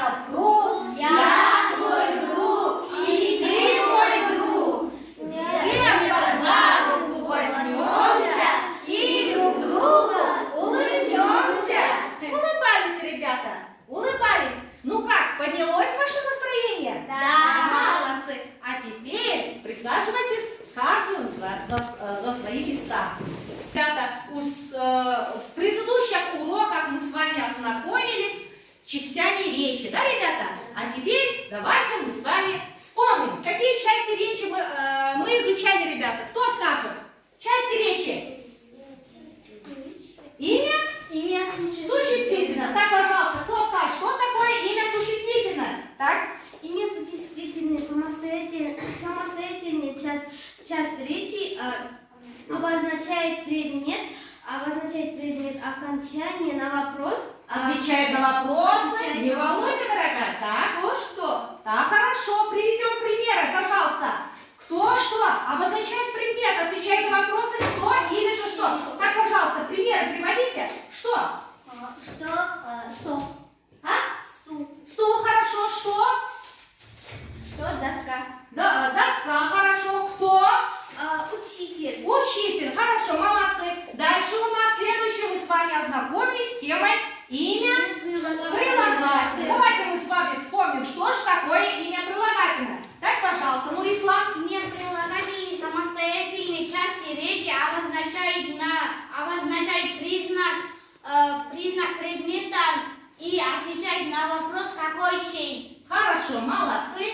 ребята, в круг. Я твой друг, и ты мой друг. Крепко за руку возьмемся и друг другу улыбнемся. Улыбались, ребята, улыбались. Ну как, поднялось ваше настроение? Да. Молодцы. А теперь присаживайтесь каждый за свои места. Ребята, в предыдущих уроках мы с вами ознакомились с частями речи, да, ребята? А теперь давайте мы с вами вспомним, какие части речи мы изучали, ребята. Кто скажет? Части речи. Имя? Имя Существительное. Так, пожалуйста, кто скажет, что такое имя существительное? Так? Имя существительное, самостоятельная часть речи обозначает предмет окончания на вопрос. Отвечает на вопросы. Не волнуйся, дорогая. Так? Кто что? Так, хорошо. Приведем примеры, пожалуйста. Кто что? Обозначает предмет, отвечает на вопросы кто или же что. Так, пожалуйста, примеры приводите. Что? Стол. А? Стул. Стул, хорошо. Что? Что? Доска. Да, доска, хорошо. Кто? Учитель. Учитель, хорошо, молодцы. Дальше у нас следующее, мы с вами ознакомились с темой имя прилагательное. Давайте мы с вами вспомним, что же такое имя прилагательное. Так, пожалуйста, Нурислам. Имя прилагательной самостоятельной части речи обозначает признак предмета и отвечает на вопрос, какой чей. Хорошо, молодцы.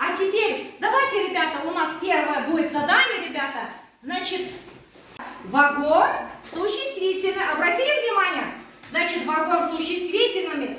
А теперь давайте, ребята, у нас первое будет задание, ребята. Значит, вагон существительное. Обратили внимание? Значит, вагон существительными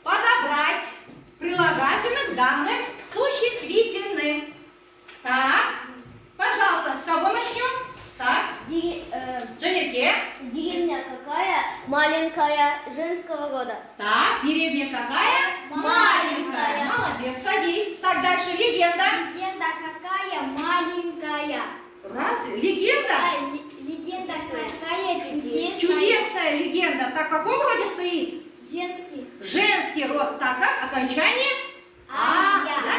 подобрать прилагательных данных существительным. Так, пожалуйста, с кого начнем? Так, Дженерке. Деревня какая? Маленькая, женского рода. Так, деревня какая? Маленькая. Молодец, садись. Так, дальше легенда. Легенда какая? Маленькая. Разве? Легенда? Легенда какая? Чудесная. Чудесная легенда. Так, в каком роде стоит? Женский. Женский род. Так, как? Окончание? Я. Да?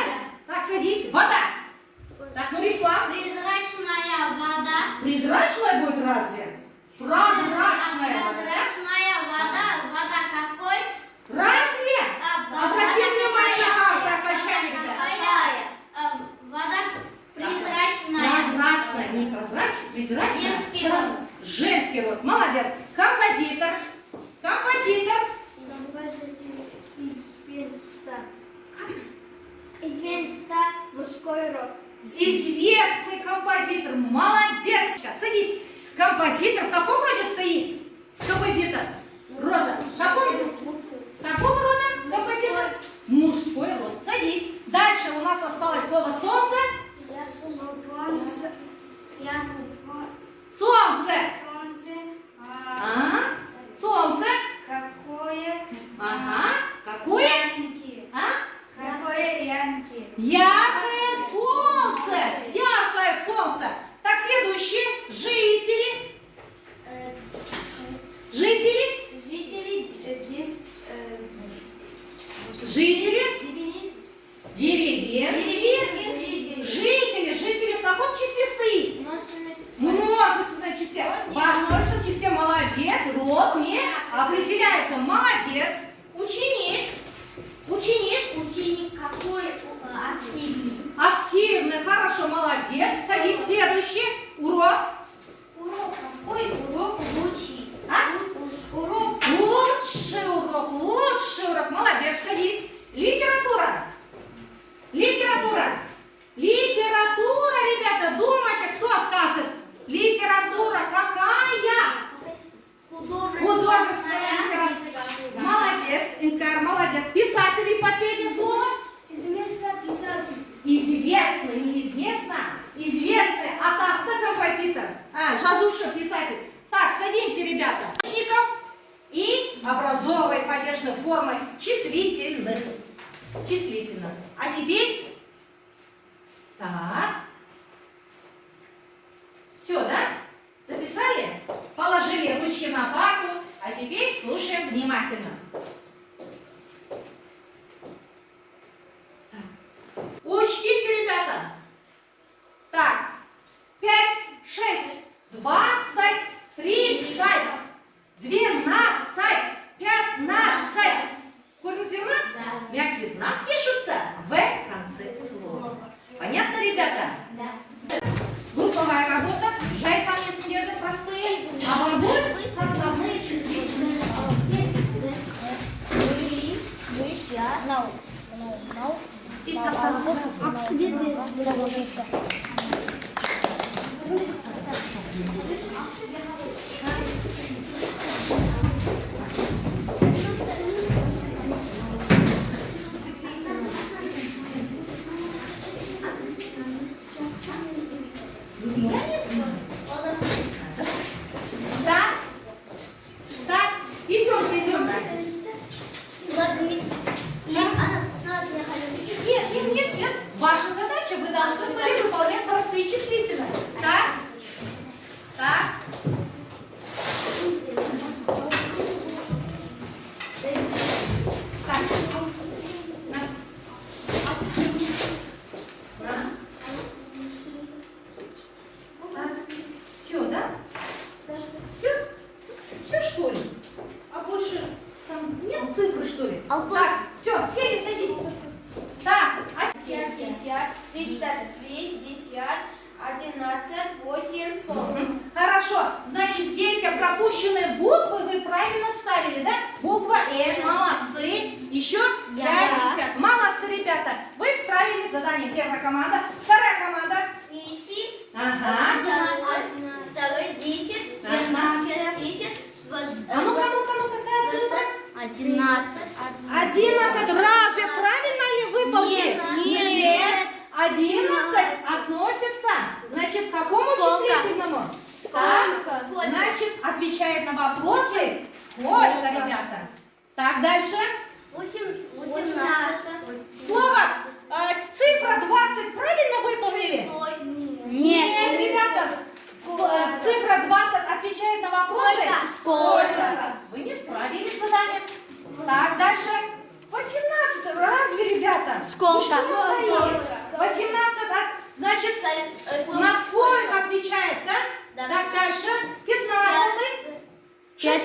Так, садись. Вода. Так, Нурислам. Прозрачная вода. Прозрачная будет разве? Прозрачная вода. Прозрачная вода. Вода какой? Разве? Обратите внимание на каждое окончание, ребята. Вода прозрачная. Прозрачная, не прозрачная, прозрачная. Женский род. Женский род. Молодец. Композитор. Композитор. Известно мужской род. Известный композитор. Молодец. Садись. Композитор в каком роде стоит? Композитор. Роза. В каком рода композитор? Мужской род. Садись. Дальше у нас осталось слово солнце. Солнце. Солнце. Какое? Ага. Какое? А? Какое яркое? Яркое солнце. Яркое солнце. Так, следующие. Жители. Жители. Жители. Деревенские. Жители в каком числе стоит? Множественном числе. Во множественном числе молодец. Род не определяется. Молодец. Ученик. Ученик какой? Активный. Активный. Хорошо, молодец. Садись. Следующий. Урок. Урок какой? Урок лучший. Урок. Лучший урок. Лучший урок. Молодец. Садись. Литература. Литература. Литература, ребята. Думайте, кто скажет. Литература какая? Художественная литература. Молодец, Инкар, молодец. Писатель, последнее слово. Известно писатель. Известный, неизвестно. Известный. А так, кто композитор? Жазуша, писатель. Так, садимся, ребята. И образовывает падежной формой числительных. Числительных. А теперь... Так. Все, да? Записали? Положили ручки на парту. А теперь слушаем внимательно. Понятно, ребята? Да. Групповая работа, жай самые смерды простые, а вагон составные числительные. И я не знаю. Да? Так, идемте. Нет. Ваша задача, вы должны были выполнять простые числительные. Так? Так? Так. Все, да? Все, что ли? А больше там нет цифры, что ли? Так, все, сели, садитесь. Так, 50, 33, 50, 11, 8, 40. хорошо. Значит, здесь пропущенные буквы вы правильно вставили, да? Буква Н, молодцы. Еще 50. Молодцы, ребята. Вы справили задание. Первая команда. Вторая команда. Ага. Второй 10, 10, А ну-ка, какая цифра? 11. 11. Разве правильно ли выполнили? Нет. 11 относится, значит, к какому числительному? Так, значит, отвечает на вопросы сколько, ребята? Так, дальше. 18. Слово, цифра 20 правильно выполнили? Нет, ребята. Цифра 20 отвечает на вопросы? Сколько? Вы не справились с заданием. Так, дальше. 18. Разве, ребята? Сколько? 18, значит, на сколько отвечает, да? Да. Так, дальше. 15. 6.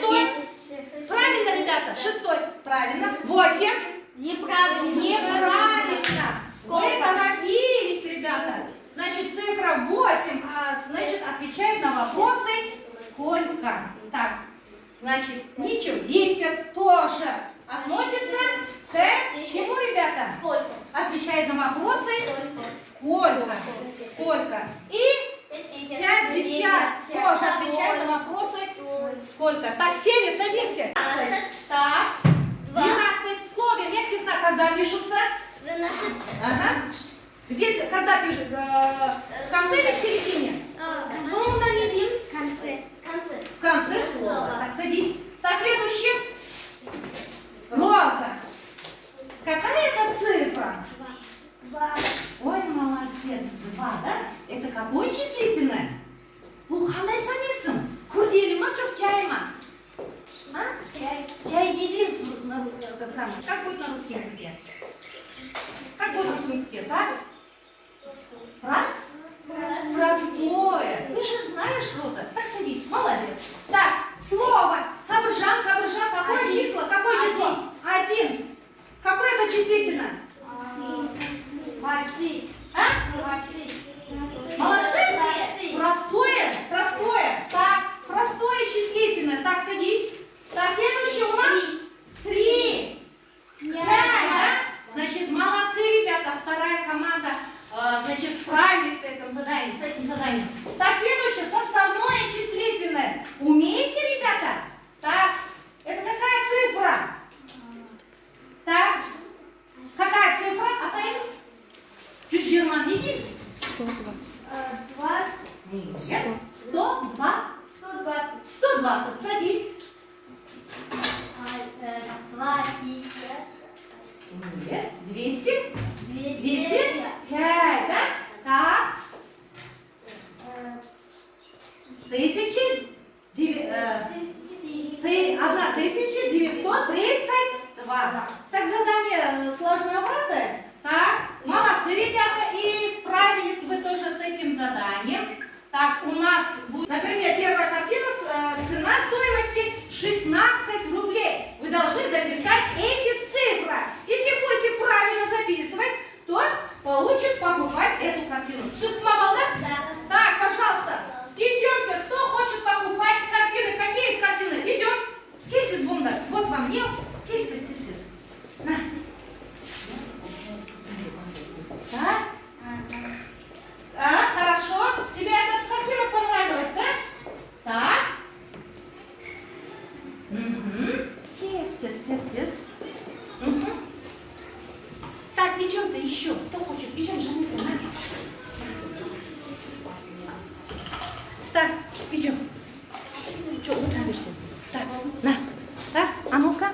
Правильно, ребята? 6. Правильно. 8. Неправильно. Неправильно. Вы Сколько? торопились, ребята. Значит, цифра 8, значит, отвечает на вопросы сколько. Так, значит, ничего. 10 тоже относится к чему, ребята? Сколько? Отвечает на вопросы сколько. И 50 тоже отвечает на вопросы сколько. Так, сели, садимся. Так, 12. В слове мягкий знак, когда пишутся? 12. Ага. Где, когда пишут? В конце или в середине? Ну, дадим. В конце слова. Так, садись. Так, следующее. Роза. Какая это цифра? 2. Ой, молодец. 2, да? Это какое числительное? Ну, қандай санайсың? Күрделі ма, жоқ жай ма? А? Жай не дейміз на этот самый. Как будет на русском языке? Как будет на русском языке, так? Простое. Ты же знаешь, Роза. Так, садись. Молодец. Так, слово. Сабыржан. Какое число? Какое число? 1. Какое это числительное? А? Молодцы? Простое. Так, простое числительное. Так, садись. Так, следующее у нас 3. 5, да? Значит, молодцы, ребята. Вторая команда, значит, справились с этим заданием. Так, следующее, составное числительное. Умеете, ребята? Так, это какая цифра? Так, какая цифра? Атаймыз? 120 не дейміз? 120. Садись. 200. 205, да? Так. 1932. Так, задание сложноватое. Так, молодцы, ребята, и справились вы тоже с этим заданием. Так, у нас будет, например, первая картина, цена стоимости 16 рублей. Вы должны записать эти цифры. Если будете правильно записывать, то получит покупать эту Тез. Так, идем-то еще. Кто хочет? Идем, Жанна. Так, идем. Что, вытравишься? Так, на. Так, а ну-ка.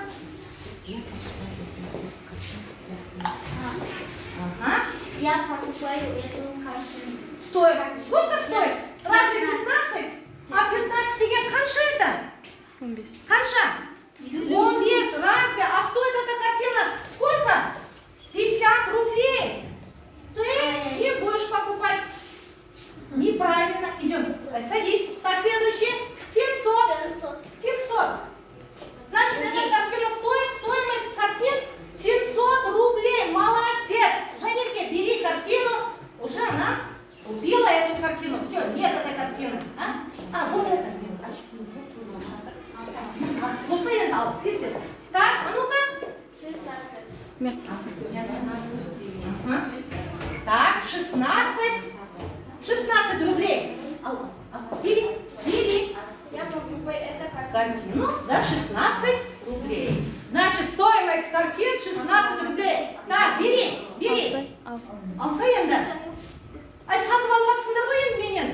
Ага. Я покупаю эту картину. Стоит. Сколько стоит? Разве 15? А 15 я қанша? 15. Қанша? 15. Разве? А стоит эта картина сколько? 50 рублей. Ты не будешь покупать. Неправильно. Идем. Садись. Так, следующий. 700. 700. Значит, эта картина стоит, стоимость картин 700 рублей. Молодец. Жанерке, бери картину. Уже она убила эту картину. Все, нет этой картины. А вот это. Ну, сын дал. Так, а ну-ка. 16. Мягкий. Так, 16 рублей. Бери Я покупаю эту картину. картину за 16 рублей. Значит, стоимость картин 16 рублей. Так, бери. Ал. Алса енді. Ай, сатып алып жатсыңдар ғой енді менен.